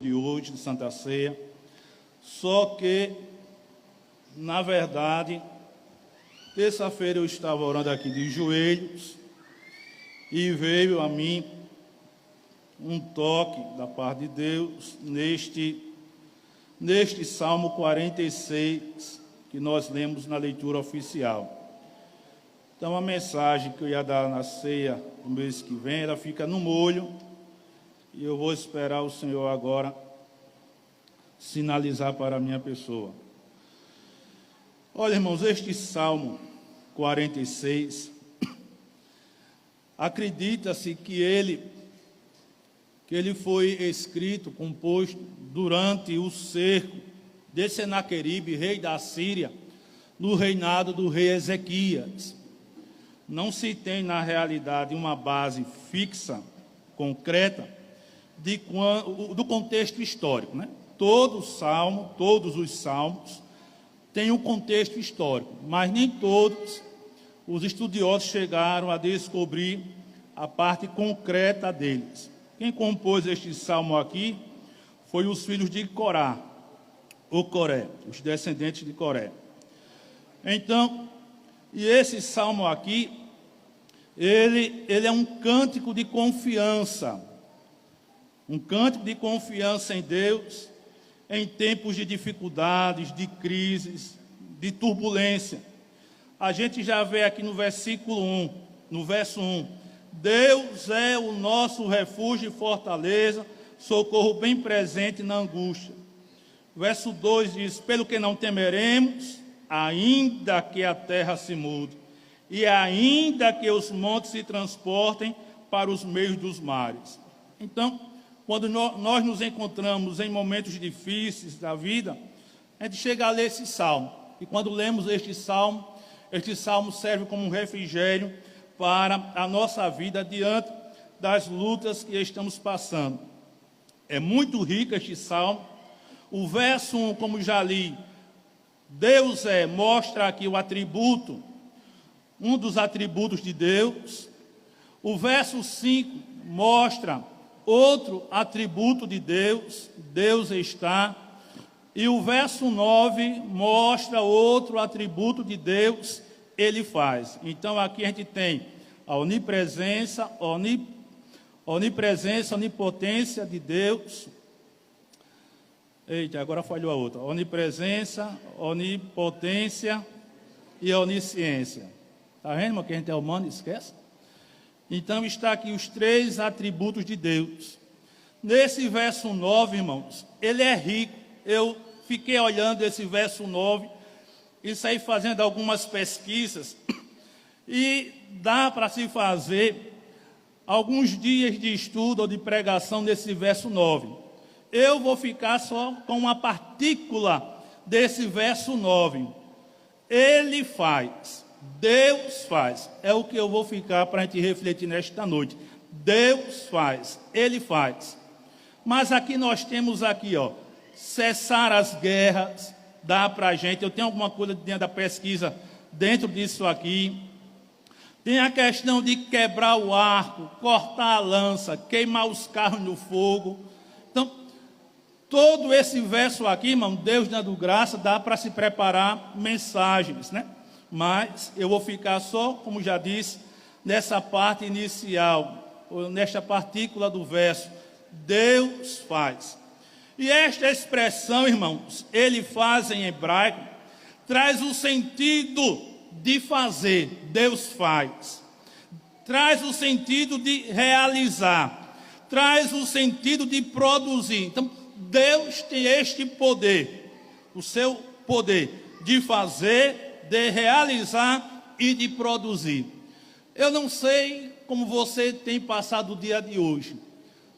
de hoje, de Santa Ceia, só que, na verdade, terça-feira eu estava orando aqui de joelhos e veio a mim um toque da parte de Deus neste Salmo 46, que nós lemos na leitura oficial. Então, a mensagem que eu ia dar na ceia do mês que vem, ela fica no molho, e eu vou esperar o Senhor agora sinalizar para a minha pessoa. Olha, irmãos, este Salmo 46, acredita-se que ele foi escrito, composto durante o cerco de Senaqueribe, rei da Síria, no reinado do rei Ezequias. Não se tem, na realidade, uma base fixa, concreta, do contexto histórico, né? Todos os salmos têm um contexto histórico, mas nem todos os estudiosos chegaram a descobrir a parte concreta deles. Quem compôs este salmo aqui foi os filhos de Corá, ou Coré, os descendentes de Coré. Então, e esse salmo aqui, ele é um cântico de confiança, em Deus, em tempos de dificuldades, de crises, de turbulência. A gente já vê aqui no versículo 1, no verso 1, Deus é o nosso refúgio e fortaleza, socorro bem presente na angústia. Verso 2 diz, pelo que não temeremos, ainda que a terra se mude, e ainda que os montes se transportem para os meios dos mares. Então, quando nós nos encontramos em momentos difíceis da vida, a gente chega a ler esse salmo. E quando lemos este salmo serve como um refrigério para a nossa vida diante das lutas que estamos passando. É muito rico este salmo. O verso 1, como já li, Deus mostra aqui o atributo, um dos atributos de Deus. O verso 5 mostra outro atributo de Deus, Deus está. E o verso 9 mostra outro atributo de Deus, Ele faz. Então aqui a gente tem a onipresença, onipotência de Deus. Eita, agora falhou a outra. Onipresença, onipotência e onisciência. Está vendo, irmão, que a gente é humano e esquece? Então está aqui os três atributos de Deus. Nesse verso 9, irmãos, ele é rico. Eu fiquei olhando esse verso 9 e saí fazendo algumas pesquisas. E dá para se fazer alguns dias de estudo ou de pregação nesse verso 9. Eu vou ficar só com uma partícula desse verso 9. Ele faz. Deus faz, é o que eu vou ficar para a gente refletir nesta noite. Deus faz, Ele faz. Mas aqui nós temos aqui, cessar as guerras, dá para a gente. Eu tenho alguma coisa dentro da pesquisa, dentro disso aqui. Tem a questão de quebrar o arco, cortar a lança, queimar os carros no fogo. Então, todo esse verso aqui, irmão, Deus dando graça, dá para se preparar mensagens, né? Mas eu vou ficar só, como já disse, nessa parte inicial, ou nesta partícula do verso. Deus faz. E esta expressão, irmãos, Ele faz em hebraico, traz o sentido de fazer, Deus faz. Traz o sentido de realizar, traz o sentido de produzir. Então, Deus tem este poder, o seu poder de fazer, de realizar e de produzir. Eu não sei como você tem passado o dia de hoje.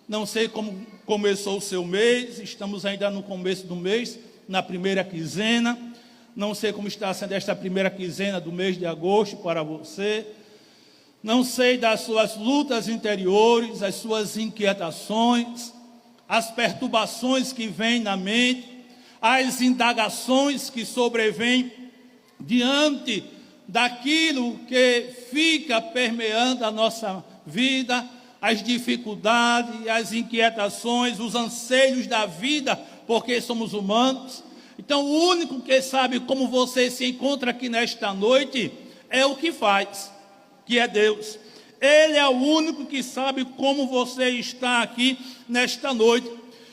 Não sei como começou o seu mês. Estamos ainda no começo do mês, na primeira quinzena. Não sei como está sendo esta primeira quinzena do mês de agosto para você. Não sei das suas lutas interiores, as suas inquietações, as perturbações que vêm na mente, as indagações que sobrevêm diante daquilo que fica permeando a nossa vida, as dificuldades, as inquietações, os anseios da vida, porque somos humanos. Então, o único que sabe como você se encontra aqui nesta noite é o que faz, que é Deus. Ele é o único que sabe como você está aqui nesta noite.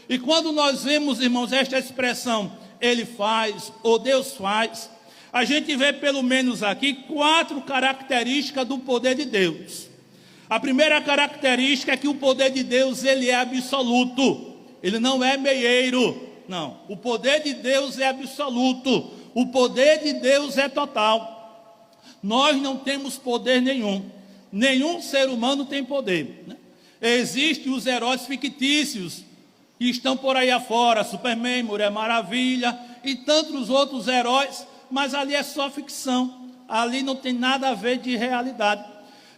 E quando nós vemos, irmãos, esta expressão, Ele faz, ou Deus faz, a gente vê pelo menos aqui 4 características do poder de Deus. A primeira característica é que o poder de Deus, ele é absoluto. Ele não é meieiro. Não, o poder de Deus é absoluto. O poder de Deus é total. Nós não temos poder nenhum. Nenhum ser humano tem poder, né? Existem os heróis fictícios que estão por aí afora, Superman, Mulher Maravilha e tantos outros heróis, mas ali é só ficção. Ali não tem nada a ver de realidade.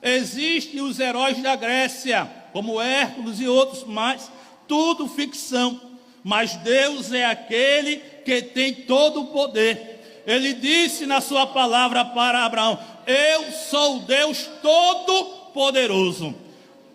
Existem os heróis da Grécia, como Hércules e outros mais, tudo ficção. Mas Deus é aquele que tem todo o poder. Ele disse na sua palavra para Abraão: eu sou o Deus Todo-Poderoso.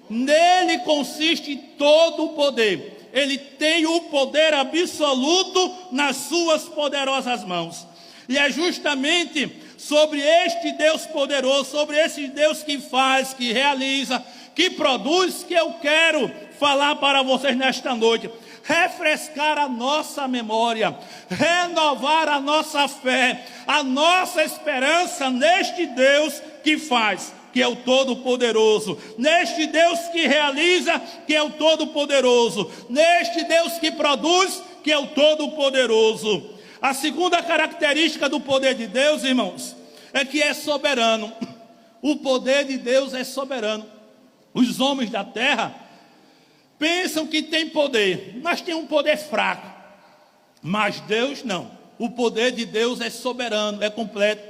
Nele consiste todo o poder. Ele tem o poder absoluto nas suas poderosas mãos. E é justamente sobre este Deus poderoso, sobre esse Deus que faz, que realiza, que produz, que eu quero falar para vocês nesta noite. Refrescar a nossa memória, renovar a nossa fé, a nossa esperança neste Deus que faz, que é o Todo-Poderoso, neste Deus que realiza, que é o Todo-Poderoso, neste Deus que produz, que é o Todo-Poderoso. A segunda característica do poder de Deus, irmãos, é que é soberano. O poder de Deus é soberano. Os homens da terra pensam que tem poder, mas tem um poder fraco. Mas Deus não. O poder de Deus é soberano, é completo.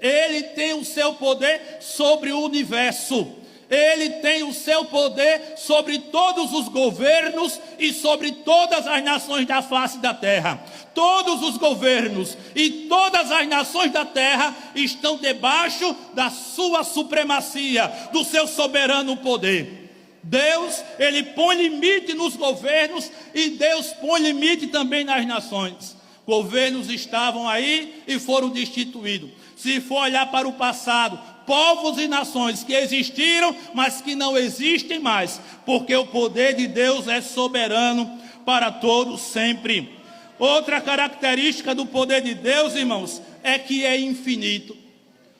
Ele tem o seu poder sobre o universo. Ele tem o seu poder sobre todos os governos e sobre todas as nações da face da terra. Todos os governos e todas as nações da terra estão debaixo da sua supremacia, do seu soberano poder. Deus, ele põe limite nos governos e Deus põe limite também nas nações. Governos estavam aí e foram destituídos. Se for olhar para o passado, povos e nações que existiram, mas que não existem mais, porque o poder de Deus é soberano para todos sempre. Outra característica do poder de Deus, irmãos, é que é infinito.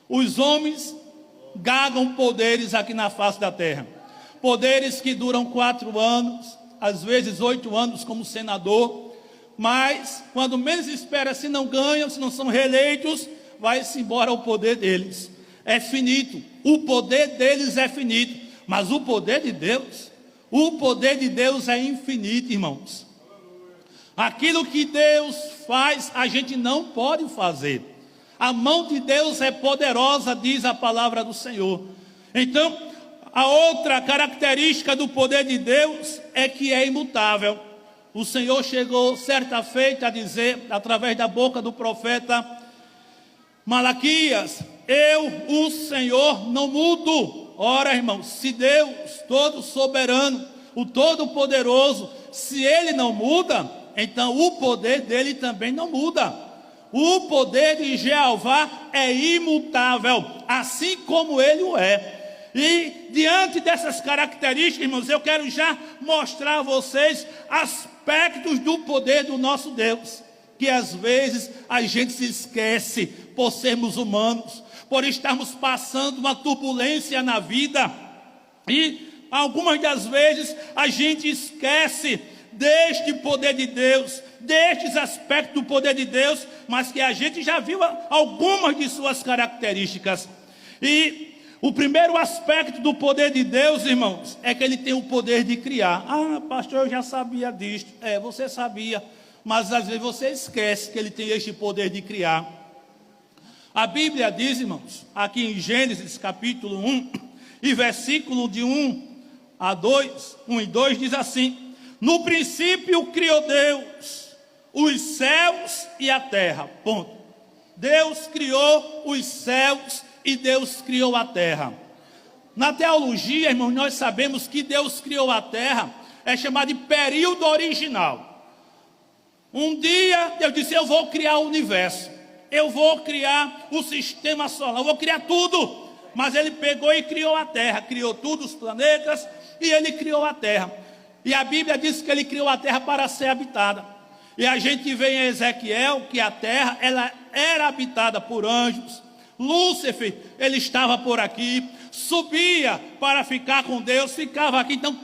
Os homens gagam poderes aqui na face da terra. Poderes que duram 4 anos, às vezes 8 anos como senador, mas quando menos espera, se não ganham, se não são reeleitos, vai-se embora o poder deles. É finito, o poder deles é finito, mas o poder de Deus é infinito, irmãos. Aquilo que Deus faz, a gente não pode fazer. A mão de Deus é poderosa, diz a palavra do Senhor. Então, a outra característica do poder de Deus é que é imutável. O Senhor chegou certa feita a dizer, através da boca do profeta Malaquias: eu, o Senhor, não mudo. Ora, irmãos, se Deus, todo soberano, o todo-poderoso, se Ele não muda, então o poder dele também não muda. O poder de Jeová é imutável, assim como Ele o é. E diante dessas características, irmãos, eu quero já mostrar a vocês aspectos do poder do nosso Deus, que às vezes a gente se esquece por sermos humanos, por estarmos passando uma turbulência na vida, e algumas das vezes a gente esquece deste poder de Deus, destes aspectos do poder de Deus, mas que a gente já viu algumas de suas características. E o primeiro aspecto do poder de Deus, irmãos, é que Ele tem o poder de criar. Ah, pastor, eu já sabia disto. Você sabia, mas às vezes você esquece que Ele tem este poder de criar. A Bíblia diz, irmãos, aqui em Gênesis capítulo 1, e versículo de 1 e 2, diz assim: no princípio criou Deus os céus e a terra. Ponto. Deus criou os céus e Deus criou a terra. Na teologia, irmãos, nós sabemos que Deus criou a terra, é chamado de período original. Um dia Deus disse: eu vou criar o universo, eu vou criar o sistema solar, eu vou criar tudo. Mas ele pegou e criou a terra, criou tudo, os planetas, e ele criou a terra. E a Bíblia diz que ele criou a terra para ser habitada. E a gente vê em Ezequiel que a terra, ela era habitada por anjos. Lúcifer, ele estava por aqui, subia para ficar com Deus, ficava aqui. Então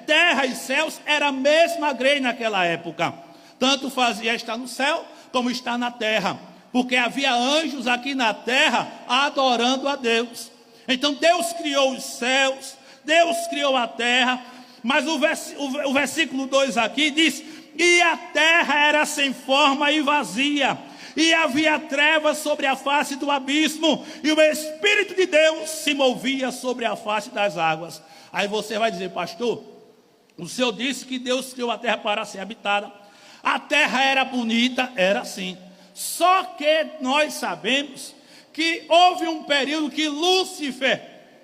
terra e céus era a mesma grei naquela época. Tanto fazia estar no céu como estar na terra, porque havia anjos aqui na terra adorando a Deus. Então Deus criou os céus, Deus criou a terra. Mas o versículo 2 aqui diz: e a terra era sem forma e vazia, e havia trevas sobre a face do abismo, e o Espírito de Deus se movia sobre a face das águas. Aí você vai dizer: pastor, o senhor disse que Deus criou a terra para ser habitada. A terra era bonita, era sim. Só que nós sabemos que houve um período que Lúcifer,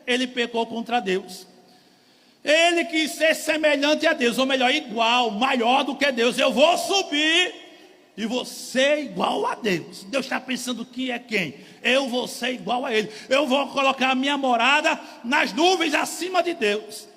ele pecou contra Deus. Ele quis ser semelhante a Deus, ou melhor, igual, maior do que Deus. Eu vou subir e vou ser igual a Deus. Deus está pensando que é quem? Eu vou ser igual a Ele. Eu vou colocar a minha morada nas nuvens acima de Deus.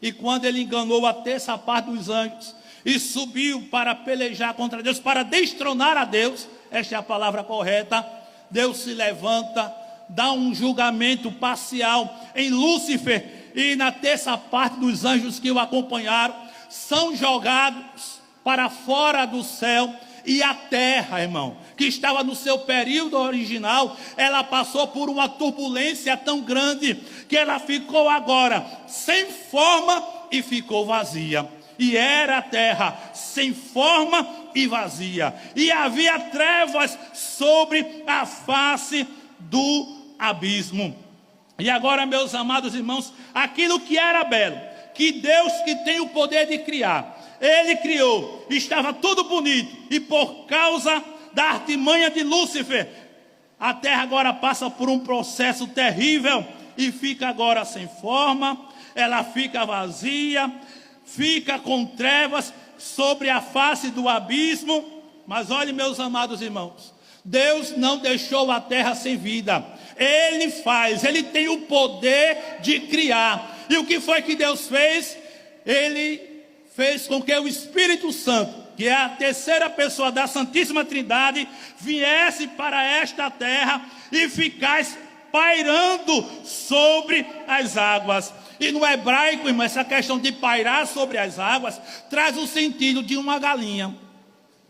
E quando ele enganou a terça parte dos anjos e subiu para pelejar contra Deus, para destronar a Deus, esta é a palavra correta, Deus se levanta, dá um julgamento parcial em Lúcifer, e na terça parte dos anjos que o acompanharam são jogados para fora do céu. E a terra, irmão, que estava no seu período original, ela passou por uma turbulência tão grande que ela ficou agora sem forma e ficou vazia. E era a terra sem forma e vazia, e havia trevas sobre a face do abismo. E agora, meus amados irmãos, aquilo que era belo, que Deus, que tem o poder de criar, Ele criou, estava tudo bonito, e por causa da artimanha de Lúcifer, a terra agora passa por um processo terrível, e fica agora sem forma, ela fica vazia, fica com trevas sobre a face do abismo. Mas olhe, meus amados irmãos, Deus não deixou a terra sem vida. Ele faz, Ele tem o poder de criar. E o que foi que Deus fez? Ele fez com que o Espírito Santo, que é a terceira pessoa da Santíssima Trindade, viesse para esta terra e ficasse pairando sobre as águas. E no hebraico, irmão, essa questão de pairar sobre as águas traz o sentido de uma galinha.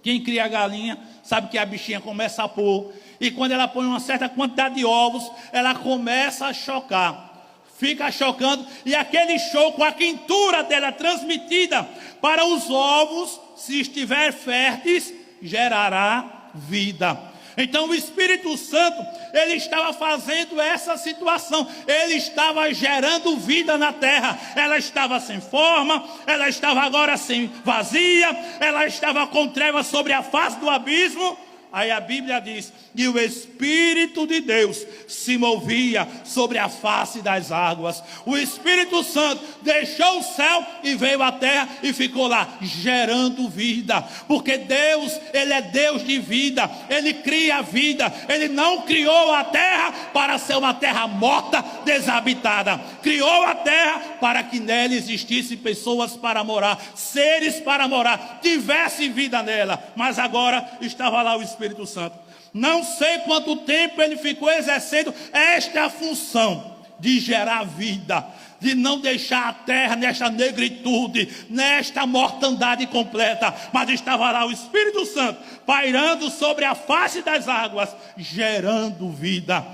Quem cria galinha sabe que a bichinha começa a pôr, e quando ela põe uma certa quantidade de ovos, ela começa a chocar, fica chocando, e aquele choco, a quentura dela transmitida para os ovos, se estiver férteis, gerará vida. Então o Espírito Santo, ele estava fazendo essa situação, ele estava gerando vida na terra. Ela estava sem forma, ela estava agora sem vazia, ela estava com trevas sobre a face do abismo. Aí a Bíblia diz: e o Espírito de Deus se movia sobre a face das águas. O Espírito Santo deixou o céu e veio à terra e ficou lá, gerando vida. Porque Deus, Ele é Deus de vida, Ele cria vida. Ele não criou a terra para ser uma terra morta, desabitada. Criou a terra para que nela existissem pessoas para morar, seres para morar, tivesse vida nela. Mas agora estava lá o Espírito Santo. Não sei quanto tempo ele ficou exercendo esta função de gerar vida, de não deixar a terra nesta negritude, nesta mortandade completa. Mas estava lá o Espírito Santo pairando sobre a face das águas, gerando vida.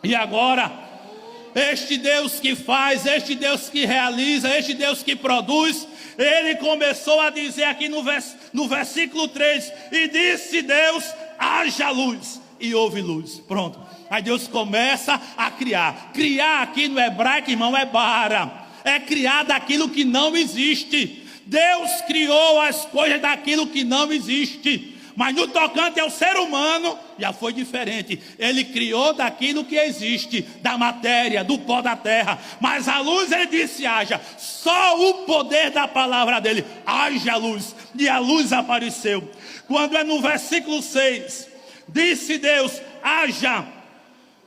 E agora, este Deus que faz, este Deus que realiza, este Deus que produz, ele começou a dizer aqui no versículo 3, e disse Deus: haja luz, e houve luz. Pronto. Aí Deus começa a criar. Criar aqui no hebraico, irmão, é bara. É criar daquilo que não existe. Deus criou as coisas daquilo que não existe. Mas no tocante ao ser humano, já foi diferente. Ele criou daquilo que existe, da matéria, do pó da terra. Mas a luz, ele disse, haja. Só o poder da palavra dele, haja luz. E a luz apareceu. Quando é no versículo 6, disse Deus, haja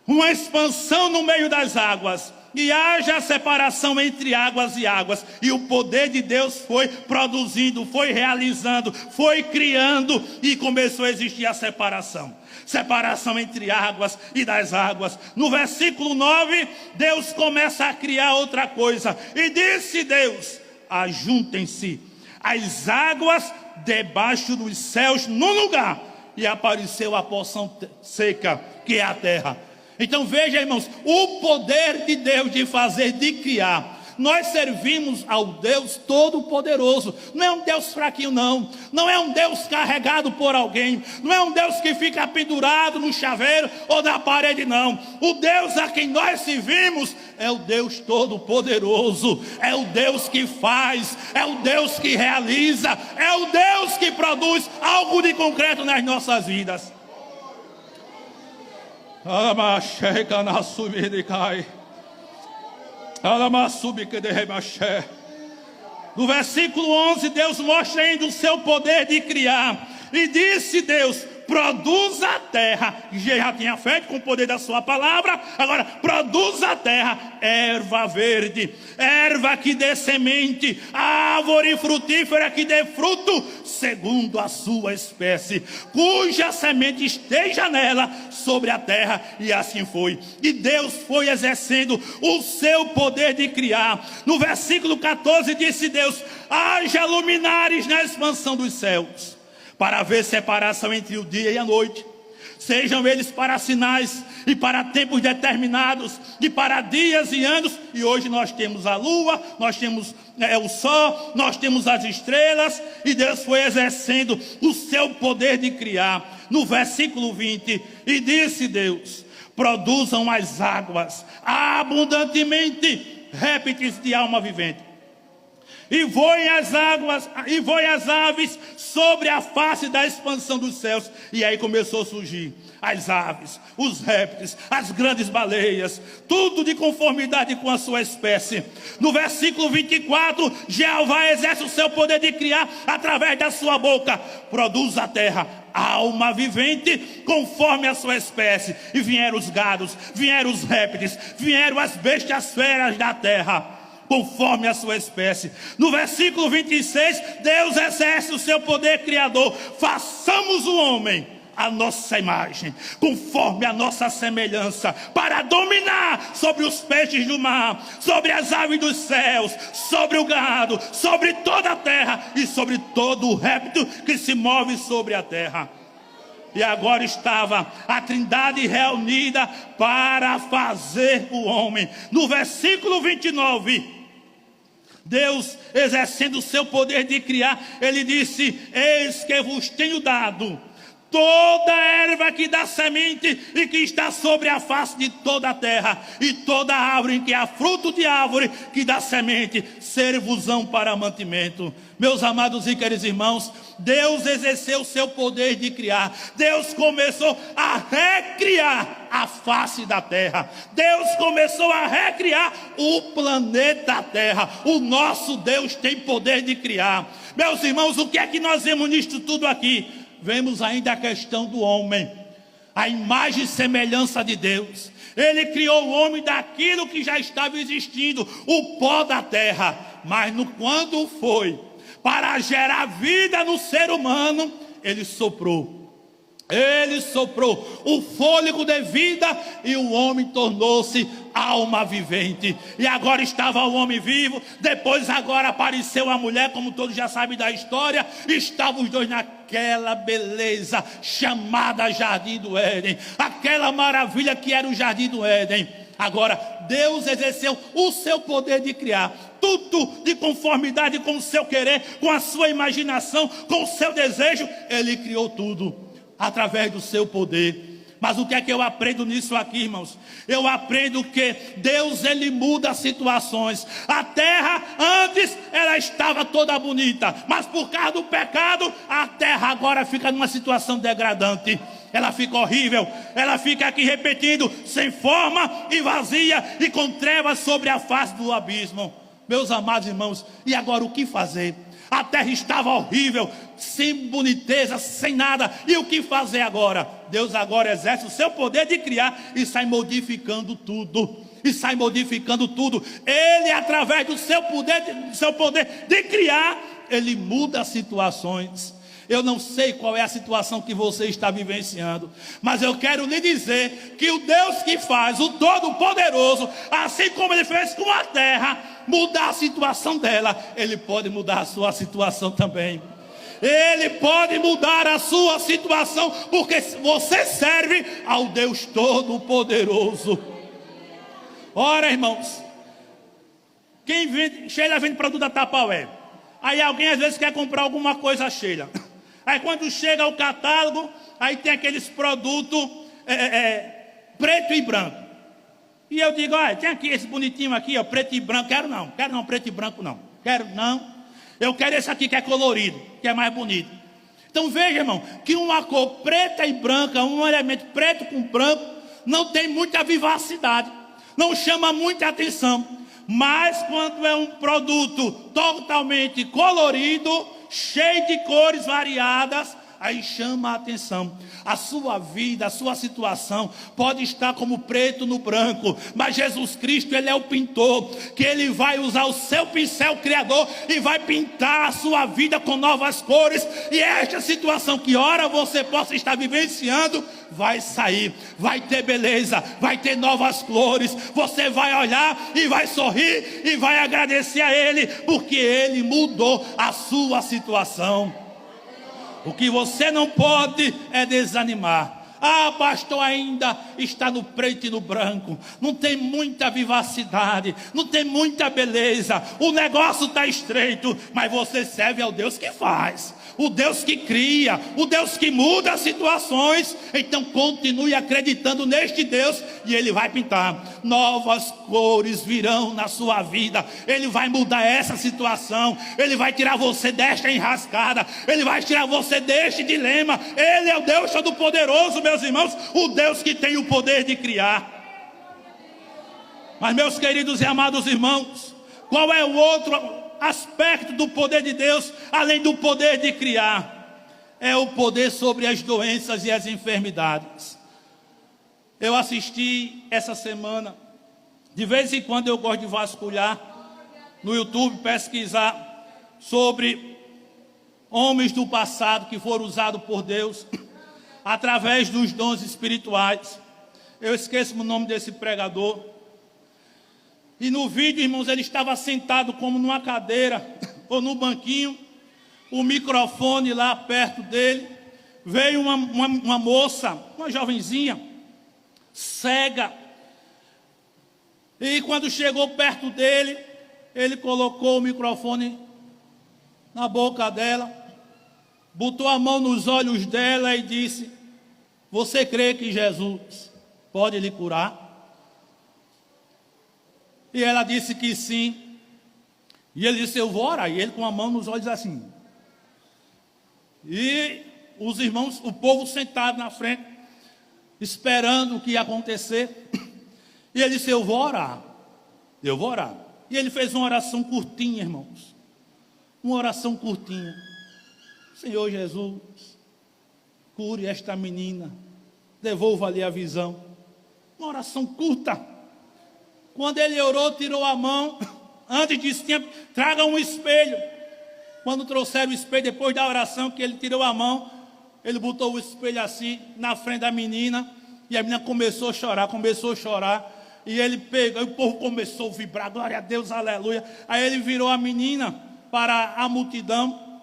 uma expansão no meio das águas. E haja separação entre águas e águas. E o poder de Deus foi produzindo, foi realizando, foi criando. E começou a existir a separação. Separação entre águas e das águas. No versículo 9, Deus começa a criar outra coisa. E disse Deus, ajuntem-se as águas debaixo dos céus no lugar. E apareceu a porção seca, que é a terra. Então veja, irmãos, o poder de Deus de fazer, de criar. Nós servimos ao Deus Todo-Poderoso. Não é um Deus fraquinho, não. Não é um Deus carregado por alguém. Não é um Deus que fica pendurado no chaveiro ou na parede, não. O Deus a quem nós servimos é o Deus Todo-Poderoso. É o Deus que faz. É o Deus que realiza. É o Deus que produz algo de concreto nas nossas vidas. No versículo 11, Deus mostra ainda o seu poder de criar. E disse Deus, produz a terra. Já tinha feito com o poder da sua palavra. Agora, produz a terra erva verde, erva que dê semente, árvore frutífera que dê fruto segundo a sua espécie, cuja semente esteja nela sobre a terra. E assim foi. E Deus foi exercendo o seu poder de criar. No versículo 14 disse Deus, haja luminares na expansão dos céus, para haver separação entre o dia e a noite. Sejam eles para sinais e para tempos determinados, e para dias e anos. E hoje nós temos a lua, nós temos o sol, nós temos as estrelas. E Deus foi exercendo o seu poder de criar. No versículo 20, e disse Deus, produzam as águas abundantemente répteis de alma vivente. E voem as águas, e voem as aves sobre a face da expansão dos céus. E aí começou a surgir as aves, os répteis, as grandes baleias, tudo de conformidade com a sua espécie. No versículo 24, Jeová exerce o seu poder de criar através da sua boca. Produz a terra alma vivente conforme a sua espécie. E vieram os gados, vieram os répteis, vieram as bestas feras da terra, conforme a sua espécie. No versículo 26, Deus exerce o seu poder criador. Façamos o homem a nossa imagem, conforme a nossa semelhança, para dominar sobre os peixes do mar, sobre as aves dos céus, sobre o gado, sobre toda a terra e sobre todo o réptil que se move sobre a terra. E agora estava a Trindade reunida para fazer o homem. No versículo 29, Deus exercendo o seu poder de criar, ele disse, eis que vos tenho dado toda erva que dá semente e que está sobre a face de toda a terra, e toda árvore em que há fruto de árvore que dá semente, servos-ão para mantimento. Meus amados e queridos irmãos, Deus exerceu o seu poder de criar. Deus começou a recriar a face da terra. Deus começou a recriar o planeta Terra. O nosso Deus tem poder de criar. Meus irmãos, o que é que nós vemos nisto tudo aqui? Vemos ainda a questão do homem, a imagem e semelhança de Deus. Ele criou o homem daquilo que já estava existindo, o pó da terra. Mas quando foi para gerar vida no ser humano, ele soprou o fôlego de vida, e o homem tornou-se alma vivente. E agora estava o homem vivo. Depois agora apareceu a mulher, como todos já sabem da história. Estavam os dois naquela beleza chamada Jardim do Éden, aquela maravilha que era o Jardim do Éden. Agora Deus exerceu o seu poder de criar, tudo de conformidade com o seu querer, com a sua imaginação, com o seu desejo. Ele criou tudo através do seu poder. Mas o que é que eu aprendo nisso aqui, irmãos? Eu aprendo que Deus, Ele muda situações. A terra, antes, ela estava toda bonita. Mas por causa do pecado, a terra agora fica numa situação degradante. Ela fica horrível. Ela fica aqui repetindo, sem forma e vazia, e com trevas sobre a face do abismo. Meus amados irmãos, e agora o que fazer? A terra estava horrível, sem boniteza, sem nada. E o que fazer agora? Deus agora exerce o seu poder de criar e sai modificando tudo. E sai modificando tudo. Ele, através do seu poder de criar, Ele muda as situações. Eu não sei qual é a situação que você está vivenciando, mas eu quero lhe dizer que o Deus que faz, o Todo-Poderoso, assim como Ele fez com a terra, mudar a situação dela, Ele pode mudar a sua situação também. Ele pode mudar a sua situação, porque você serve ao Deus Todo-Poderoso. Ora, irmãos, Sheila vende produto da Tupperware. Aí alguém às vezes quer comprar alguma coisa Sheila. Aí quando chega o catálogo, aí tem aqueles produtos preto e branco. E eu digo, olha, tem aqui esse bonitinho aqui, ó, preto e branco. Quero não, preto e branco não. Quero não. Eu quero esse aqui que é colorido, que é mais bonito. Então veja, irmão, que uma cor preta e branca, um elemento preto com branco, não tem muita vivacidade, não chama muita atenção. Mas quando é um produto totalmente colorido, cheio de cores variadas, aí chama a atenção. A sua vida, a sua situação pode estar como preto no branco, mas Jesus Cristo, Ele é o pintor, que Ele vai usar o seu pincel criador e vai pintar a sua vida com novas cores. E esta situação que ora você possa estar vivenciando, vai sair, vai ter beleza, vai ter novas cores. Você vai olhar e vai sorrir e vai agradecer a Ele, porque Ele mudou a sua situação. O que você não pode é desanimar. Ah, pastor, ainda está no preto e no branco, não tem muita vivacidade, não tem muita beleza, o negócio está estreito, mas você serve ao Deus que faz, o Deus que cria, o Deus que muda as situações. Então continue acreditando neste Deus e Ele vai pintar. Novas cores virão na sua vida. Ele vai mudar essa situação. Ele vai tirar você desta enrascada. Ele vai tirar você deste dilema. Ele é o Deus Todo-Poderoso, meus irmãos, o Deus que tem o poder de criar. Mas, meus queridos e amados irmãos, qual é o outro aspecto do poder de Deus, além do poder de criar? É o poder sobre as doenças e as enfermidades. Eu assisti essa semana, de vez em quando eu gosto de vasculhar no YouTube, pesquisar sobre homens do passado que foram usados por Deus através dos dons espirituais. Eu esqueço o nome desse pregador. E no vídeo, irmãos, ele estava sentado como numa cadeira ou no banquinho, o microfone lá perto dele. Veio uma moça, uma jovenzinha, cega. E quando chegou perto dele, ele colocou o microfone na boca dela, botou a mão nos olhos dela e disse: você crê que Jesus pode lhe curar? E ela disse que sim. E ele disse: eu vou orar. E ele com a mão nos olhos assim. E os irmãos, o povo sentado na frente, esperando o que ia acontecer. E ele disse: eu vou orar. Eu vou orar. E ele fez uma oração curtinha, irmãos. Uma oração curtinha. Senhor Jesus, cure esta menina. Devolva-lhe a visão. Uma oração curta. Quando ele orou, tirou a mão. Antes disse: traga um espelho. Quando trouxeram o espelho, depois da oração que ele tirou a mão, ele botou o espelho assim na frente da menina. E a menina começou a chorar. E ele pegou, e o povo começou a vibrar: glória a Deus, aleluia. Aí ele virou a menina para a multidão.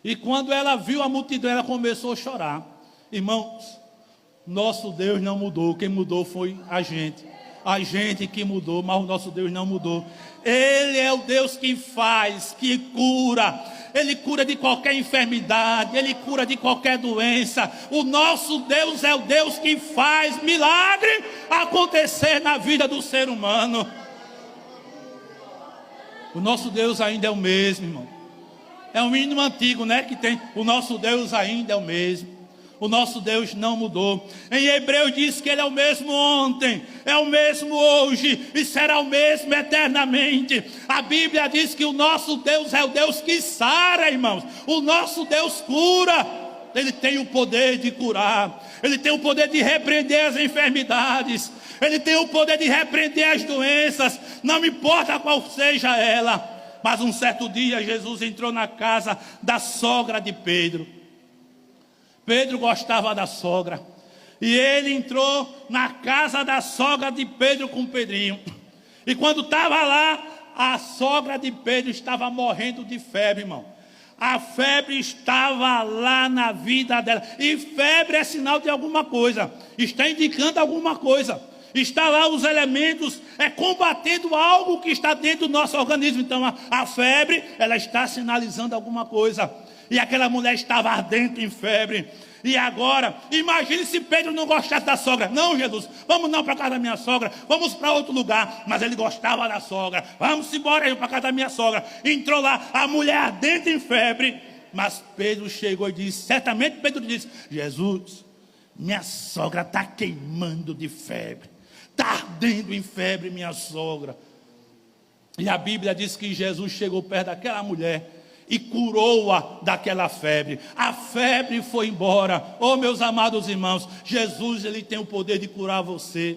E quando ela viu a multidão, ela começou a chorar. Irmãos, nosso Deus não mudou. Quem mudou foi a gente. A gente que mudou, mas o nosso Deus não mudou. Ele é o Deus que faz, que cura. Ele cura de qualquer enfermidade, Ele cura de qualquer doença. O nosso Deus é o Deus que faz milagre acontecer na vida do ser humano. O nosso Deus ainda é o mesmo, irmão. É um hino antigo, né, que tem, o nosso Deus ainda é o mesmo. O nosso Deus não mudou. Em Hebreus diz que Ele é o mesmo ontem, é o mesmo hoje e será o mesmo eternamente. A Bíblia diz que o nosso Deus é o Deus que sara, irmãos. O nosso Deus cura. Ele tem o poder de curar. Ele tem o poder de repreender as enfermidades. Ele tem o poder de repreender as doenças. Não importa qual seja ela. Mas um certo dia Jesus entrou na casa da sogra de Pedro. Pedro gostava da sogra. E ele entrou na casa da sogra de Pedro com Pedrinho. E quando estava lá, a sogra de Pedro estava morrendo de febre, irmão. A febre estava lá na vida dela. E febre é sinal de alguma coisa. Está indicando alguma coisa. Está lá os elementos, combatendo algo que está dentro do nosso organismo. Então a febre, ela está sinalizando alguma coisa. E aquela mulher estava ardente em febre. E agora, imagine se Pedro não gostasse da sogra. Não, Jesus, vamos não para casa da minha sogra, vamos para outro lugar. Mas ele gostava da sogra. Vamos embora para casa da minha sogra. Entrou lá, a mulher ardente em febre. Mas Pedro chegou e disse, certamente Pedro disse, Jesus, minha sogra está queimando de febre. Está ardendo em febre minha sogra. E a Bíblia diz que Jesus chegou perto daquela mulher e curou-a daquela febre. A febre foi embora. Oh, meus amados irmãos, Jesus, Ele tem o poder de curar você.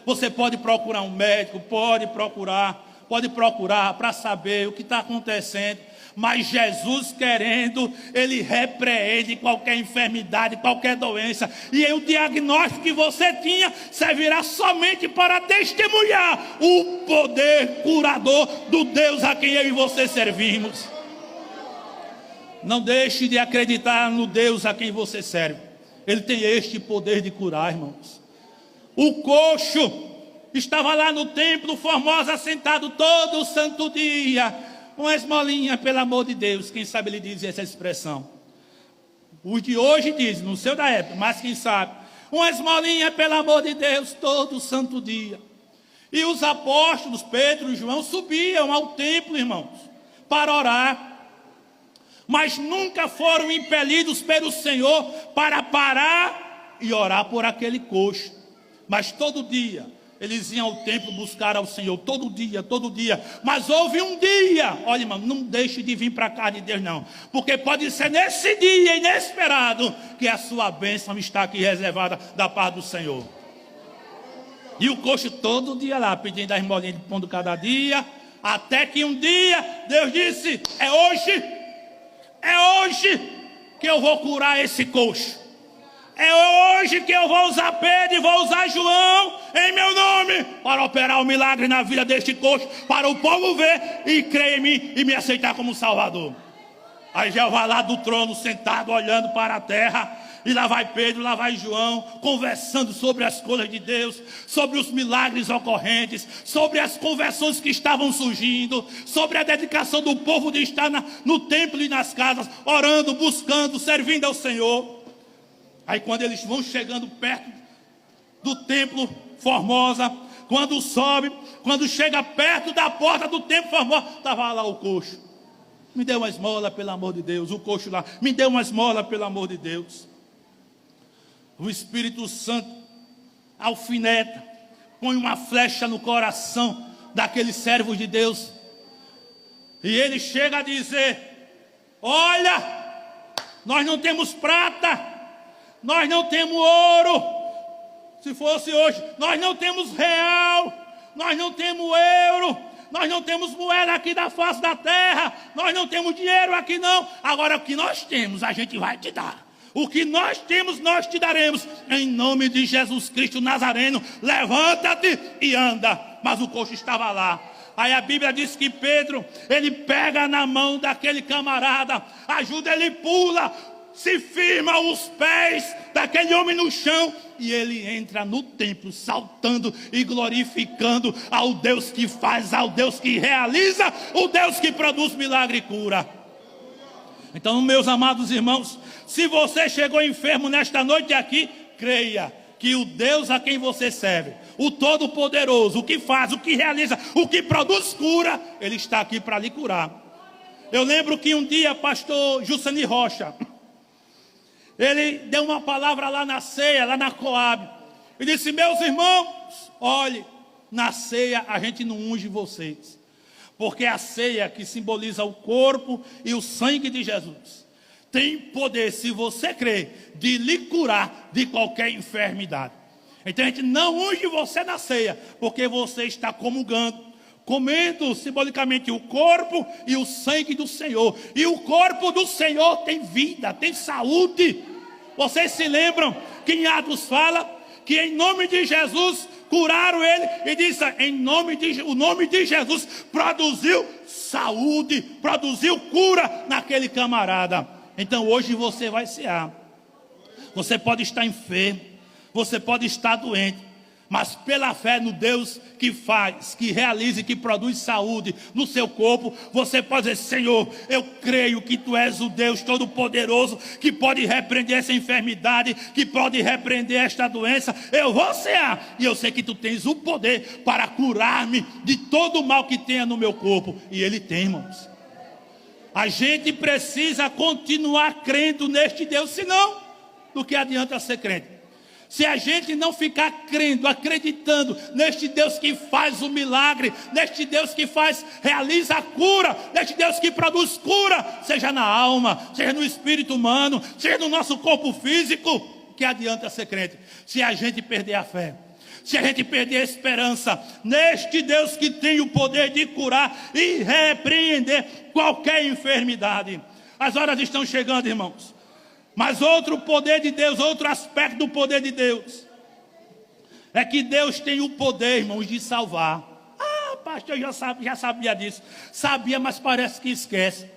Você pode procurar um médico, pode procurar para saber o que está acontecendo. Mas Jesus querendo, Ele repreende qualquer enfermidade, qualquer doença. E o diagnóstico que você tinha servirá somente para testemunhar o poder curador do Deus a quem eu e você servimos. Não deixe de acreditar no Deus a quem você serve. Ele tem este poder de curar, irmãos. O coxo estava lá no templo Formosa, sentado todo o santo dia. Uma esmolinha, pelo amor de Deus. Quem sabe ele diz essa expressão. Os de hoje dizem, no seu da época, mas quem sabe. Uma esmolinha, pelo amor de Deus, todo o santo dia. E os apóstolos, Pedro e João, subiam ao templo, irmãos, para orar. Mas nunca foram impelidos pelo Senhor para parar e orar por aquele coxo. Mas todo dia eles iam ao templo buscar ao Senhor, todo dia. Mas houve um dia, olha, irmão, não deixe de vir para a casa de Deus não, porque pode ser nesse dia inesperado que a sua bênção está aqui reservada da parte do Senhor. E o coxo todo dia lá, pedindo a esmolinha de pão de cada dia, até que um dia Deus disse, é hoje que eu vou curar esse coxo. É hoje que eu vou usar Pedro e vou usar João em meu nome para operar o milagre na vida deste coxo, para o povo ver e crer em mim e me aceitar como Salvador. Aí Jeová lá do trono sentado olhando para a terra, e lá vai Pedro, lá vai João, conversando sobre as coisas de Deus, sobre os milagres ocorrentes, sobre as conversões que estavam surgindo, sobre a dedicação do povo de estar no templo e nas casas, orando, buscando, servindo ao Senhor. Aí quando eles vão chegando perto do templo Formosa, quando chega perto da porta do templo Formosa, estava lá o coxo. Me dê uma esmola, pelo amor de Deus. O coxo lá, me dê uma esmola, pelo amor de Deus. O Espírito Santo alfineta, põe uma flecha no coração daqueles servos de Deus. E ele chega a dizer, olha, nós não temos prata, nós não temos ouro. Se fosse hoje, nós não temos real, nós não temos euro, nós não temos moeda aqui da face da terra, nós não temos dinheiro aqui não. Agora o que nós temos, a gente vai te dar. O que nós temos, nós te daremos. Em nome de Jesus Cristo Nazareno, levanta-te e anda. Mas o coxo estava lá. Aí a Bíblia diz que Pedro, ele pega na mão daquele camarada, ajuda, ele pula, se firma os pés daquele homem no chão, e ele entra no templo saltando e glorificando ao Deus que faz, ao Deus que realiza, o Deus que produz milagre e cura. Então, meus amados irmãos, se você chegou enfermo nesta noite aqui, creia que o Deus a quem você serve, o Todo-Poderoso, o que faz, o que realiza, o que produz cura, Ele está aqui para lhe curar. Eu lembro que um dia, pastor Jussani Rocha, ele deu uma palavra lá na ceia, lá na Coab, e disse: meus irmãos, olhe, na ceia a gente não unge vocês, porque a ceia que simboliza o corpo e o sangue de Jesus, tem poder, se você crer, de lhe curar de qualquer enfermidade. Então a gente não unge você na ceia, porque você está comungando, comendo simbolicamente o corpo e o sangue do Senhor. E o corpo do Senhor tem vida, tem saúde. Vocês se lembram que em Atos fala que em nome de Jesus curaram ele, e disse: o nome de Jesus produziu saúde, produziu cura naquele camarada. Então hoje você vai cear. Você pode estar enfermo, você pode estar doente, mas pela fé no Deus que faz, que realiza e que produz saúde no seu corpo, você pode dizer: Senhor, eu creio que Tu és o Deus Todo-Poderoso, que pode repreender essa enfermidade, que pode repreender esta doença. Eu vou cear, e eu sei que Tu tens o poder para curar-me de todo o mal que tenha no meu corpo. E Ele tem, irmãos. A gente precisa continuar crendo neste Deus, senão, do que adianta ser crente? Se a gente não ficar crendo, acreditando neste Deus que faz o milagre, neste Deus que realiza a cura, neste Deus que produz cura, seja na alma, seja no espírito humano, seja no nosso corpo físico, que adianta ser crente? Se a gente perder a fé, se a gente perder a esperança neste Deus que tem o poder de curar e repreender qualquer enfermidade. As horas estão chegando, irmãos. Mas outro poder de Deus, outro aspecto do poder de Deus, é que Deus tem o poder, irmãos, de salvar. Ah, pastor, eu já sabia disso. Sabia, mas parece que esquece.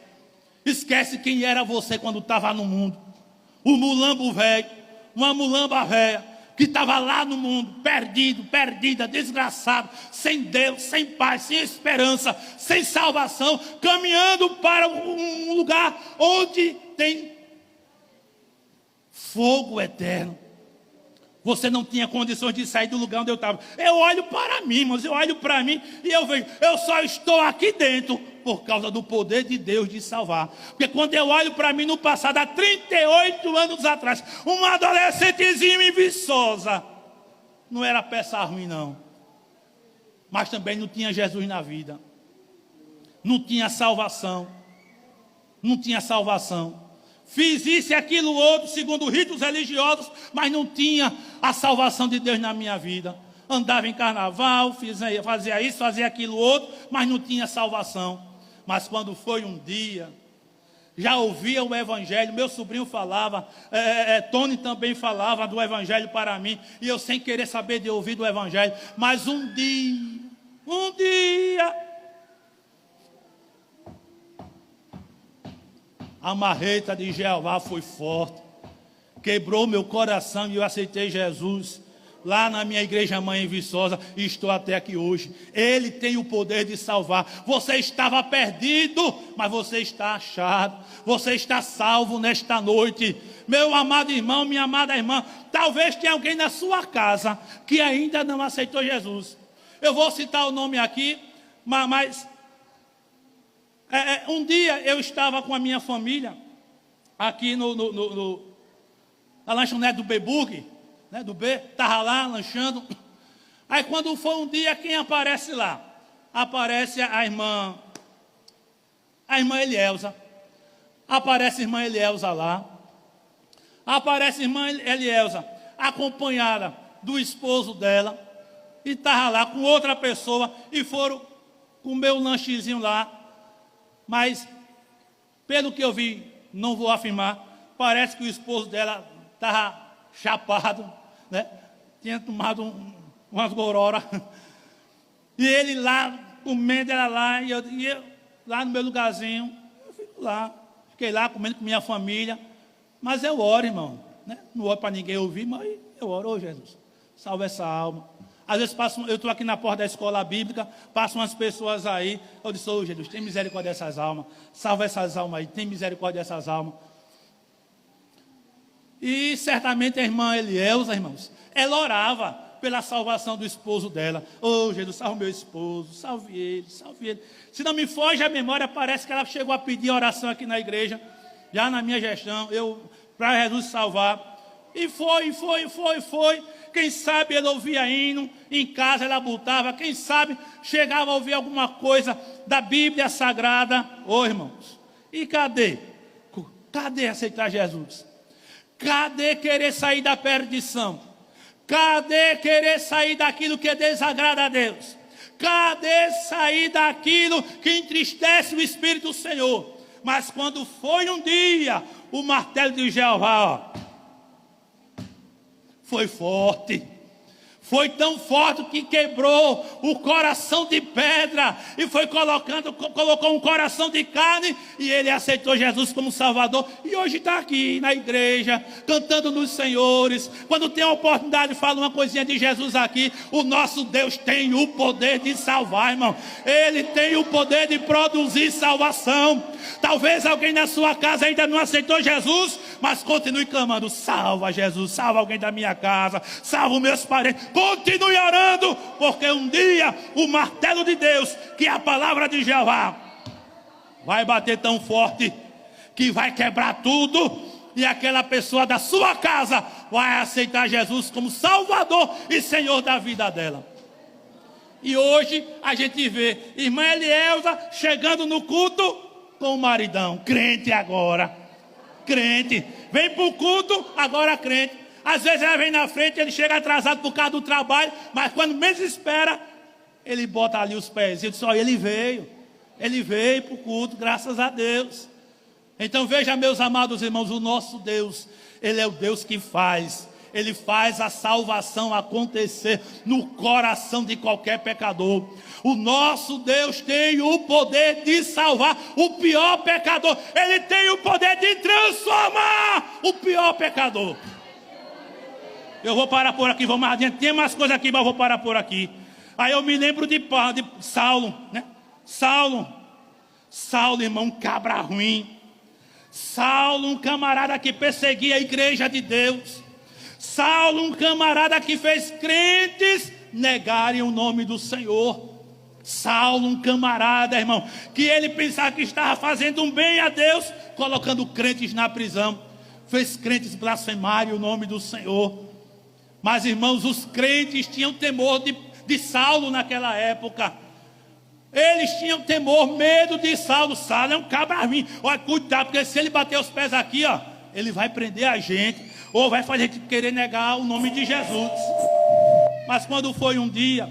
Esquece quem era você quando estava no mundo. O mulambo velho, uma mulamba velha, que estava lá no mundo, perdido, perdida, desgraçado, sem Deus, sem paz, sem esperança, sem salvação, caminhando para um lugar onde tem fogo eterno. Você não tinha condições de sair do lugar onde eu estava. Eu olho para mim, irmãos, eu olho para mim e eu vejo, eu só estou aqui dentro por causa do poder de Deus de salvar. Porque quando eu olho para mim no passado, há 38 anos atrás, uma adolescentezinha e viçosa, não era peça ruim não, mas também não tinha Jesus na vida, não tinha salvação, fiz isso e aquilo outro, segundo ritos religiosos, mas não tinha a salvação de Deus na minha vida. Andava em carnaval, fazia isso, fazia aquilo outro, mas não tinha salvação. Mas quando foi um dia, já ouvia o evangelho, meu sobrinho falava, Tony também falava do evangelho para mim, e eu sem querer saber de ouvir do evangelho. Mas um dia, a marreta de Jeová foi forte, quebrou meu coração e eu aceitei Jesus lá na minha igreja mãe em Viçosa, e estou até aqui hoje. Ele tem o poder de salvar. Você estava perdido, mas você está achado, você está salvo nesta noite. Meu amado irmão, minha amada irmã, talvez tenha alguém na sua casa que ainda não aceitou Jesus. Eu vou citar o nome aqui, mas um dia eu estava com a minha família aqui na lanchonete do Beburg, né, do B, estava lá lanchando. Aí quando foi um dia, quem aparece lá? Aparece a irmã Elielza. Aparece a irmã Elielza lá. Aparece a irmã Elielza, acompanhada do esposo dela, e estava lá com outra pessoa, e foram comer o lanchezinho lá. Mas, pelo que eu vi, não vou afirmar, parece que o esposo dela estava chapado, né? Tinha tomado umas gorora. E ele lá, comendo ela lá, e eu lá no meu lugarzinho, eu fico lá, fiquei lá comendo com minha família. Mas eu oro, irmão, né? Não oro para ninguém ouvir, mas eu oro: ô Jesus, salva essa alma. Às vezes eu estou aqui na porta da escola bíblica, passam umas pessoas aí, eu disse, ô Jesus, tem misericórdia dessas almas, salva essas almas aí, tem misericórdia dessas almas. E certamente a irmã Elielza, irmãos, ela orava pela salvação do esposo dela. Ô Jesus, salve meu esposo, salve ele, salve ele. Se não me foge a memória, parece que ela chegou a pedir oração aqui na igreja, já na minha gestão, para Jesus salvar. E foi. Quem sabe ele ouvia hino, em casa ela botava, quem sabe chegava a ouvir alguma coisa da Bíblia Sagrada. Ô irmãos, e cadê? Cadê aceitar Jesus? Cadê querer sair da perdição? Cadê querer sair daquilo que desagrada a Deus? Cadê sair daquilo que entristece o Espírito do Senhor? Mas quando foi um dia, o martelo de Jeová, foi forte. Foi tão forte que quebrou o coração de pedra e colocou um coração de carne, e ele aceitou Jesus como Salvador. E hoje está aqui na igreja, cantando nos senhores. Quando tem a oportunidade, fala uma coisinha de Jesus aqui. O nosso Deus tem o poder de salvar, irmão. Ele tem o poder de produzir salvação. Talvez alguém na sua casa ainda não aceitou Jesus, mas continue clamando: salva Jesus, salva alguém da minha casa, salva os meus parentes. Continue orando, porque um dia o martelo de Deus, que é a palavra de Jeová, vai bater tão forte que vai quebrar tudo, e aquela pessoa da sua casa vai aceitar Jesus como Salvador e Senhor da vida dela. E hoje a gente vê irmã Elielza chegando no culto com o maridão, crente agora, crente, vem para o culto, agora crente. Às vezes ela vem na frente, ele chega atrasado por causa do trabalho, mas quando menos espera, ele bota ali os pés e diz: olha, ele veio para o culto, graças a Deus. Então veja, meus amados irmãos, o nosso Deus, Ele é o Deus que faz. Ele faz a salvação acontecer no coração de qualquer pecador. O nosso Deus tem o poder de salvar o pior pecador. Ele tem o poder de transformar o pior pecador. Eu vou parar por aqui, vou mais adiante. Tem mais coisa aqui, mas eu vou parar por aqui. Aí eu me lembro de Saulo, né? Saulo, irmão, um cabra ruim. Saulo, um camarada que perseguia a igreja de Deus. Saulo, um camarada que fez crentes negarem o nome do Senhor. Saulo, um camarada, irmão, que ele pensava que estava fazendo um bem a Deus, colocando crentes na prisão. Fez crentes blasfemarem o nome do Senhor. Mas, irmãos, os crentes tinham temor de Saulo naquela época. Eles tinham temor, medo de Saulo. Saulo é um cabra ruim. Olha, cuidado, porque se ele bater os pés aqui, ó, ele vai prender a gente, ou vai fazer a gente querer negar o nome de Jesus. Mas quando foi um dia,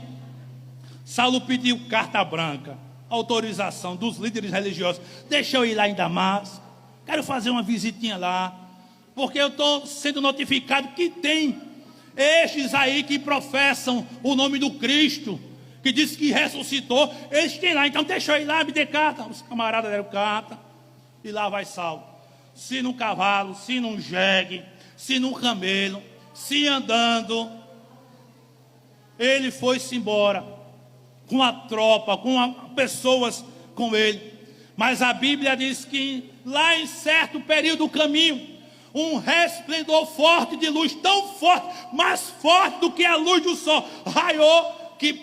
Saulo pediu carta branca, autorização dos líderes religiosos. Deixa eu ir lá em Damasco, quero fazer uma visitinha lá, porque eu estou sendo notificado que tem estes aí que professam o nome do Cristo, que diz que ressuscitou, eles têm lá, então deixa eu ir lá, me dê carta. Os camaradas deram carta, e lá vai Saulo, se num cavalo, se num jegue, se num camelo, se andando. Ele foi-se embora, com a tropa, pessoas com ele. Mas a Bíblia diz que lá em certo período do caminho, um resplendor forte de luz, tão forte, mais forte do que a luz do sol, raiou, que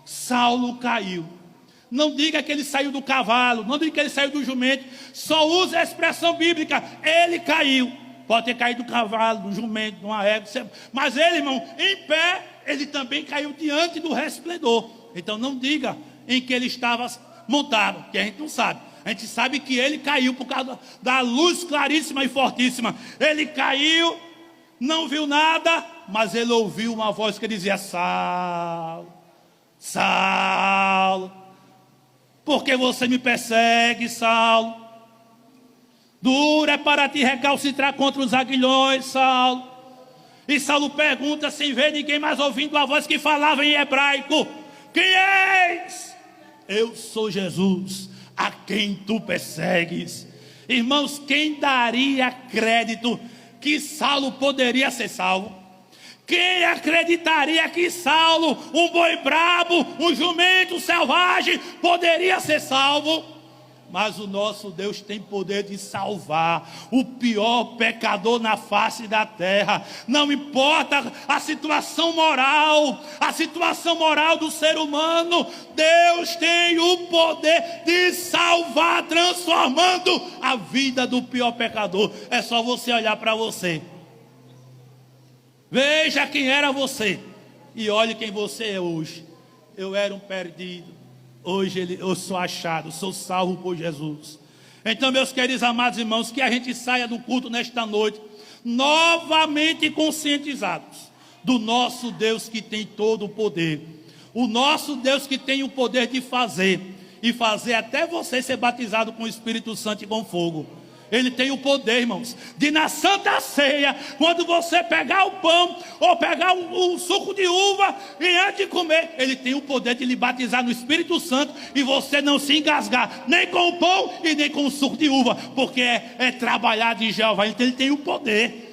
Saulo caiu. Não diga que ele saiu do cavalo, não diga que ele saiu do jumento, só usa a expressão bíblica, ele caiu. Pode ter caído do cavalo, do jumento, de uma égua, mas ele, irmão, em pé, ele também caiu diante do resplendor. Então não diga em que ele estava montado, que a gente não sabe. A gente sabe que ele caiu por causa da luz claríssima e fortíssima. Ele caiu, não viu nada, mas ele ouviu uma voz que dizia: Saulo, Saulo, por que você me persegue, Saulo? Duro é para ti recalcitrar contra os aguilhões, Saulo. E Saulo pergunta, sem ver ninguém, mas ouvindo a voz que falava em hebraico: quem és? Eu sou Jesus, a quem tu persegues. Irmãos, quem daria crédito que Saulo poderia ser salvo? Quem acreditaria que Saulo, um boi brabo, um jumento selvagem, poderia ser salvo? Mas o nosso Deus tem poder de salvar o pior pecador na face da terra. Não importa a situação moral do ser humano, Deus tem o poder de salvar, transformando a vida do pior pecador. É só você olhar para você. Veja quem era você e olhe quem você é hoje. Eu era um perdido. Hoje eu sou achado, sou salvo por Jesus. Então, meus queridos amados irmãos, que a gente saia do culto nesta noite novamente conscientizados do nosso Deus que tem todo o poder. O nosso Deus que tem o poder de fazer, e fazer até você ser batizado com o Espírito Santo e com fogo. Ele tem o poder, irmãos, de na Santa Ceia, quando você pegar o pão ou pegar um suco de uva e antes de comer, Ele tem o poder de lhe batizar no Espírito Santo e você não se engasgar, nem com o pão e nem com o suco de uva, porque é trabalhar de Jeová. Então Ele tem o poder.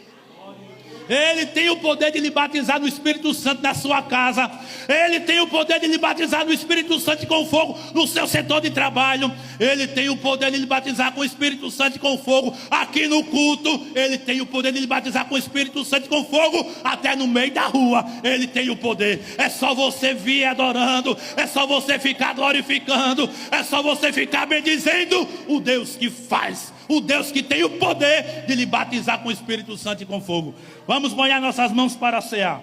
Ele tem o poder de lhe batizar no Espírito Santo na sua casa. Ele tem o poder de lhe batizar no Espírito Santo e com fogo no seu setor de trabalho. Ele tem o poder de lhe batizar com o Espírito Santo e com fogo aqui no culto. Ele tem o poder de lhe batizar com o Espírito Santo e com fogo até no meio da rua. Ele tem o poder. É só você vir adorando. É só você ficar glorificando. É só você ficar bendizendo o Deus que faz. O Deus que tem o poder de lhe batizar com o Espírito Santo e com fogo. Vamos molhar nossas mãos para cear.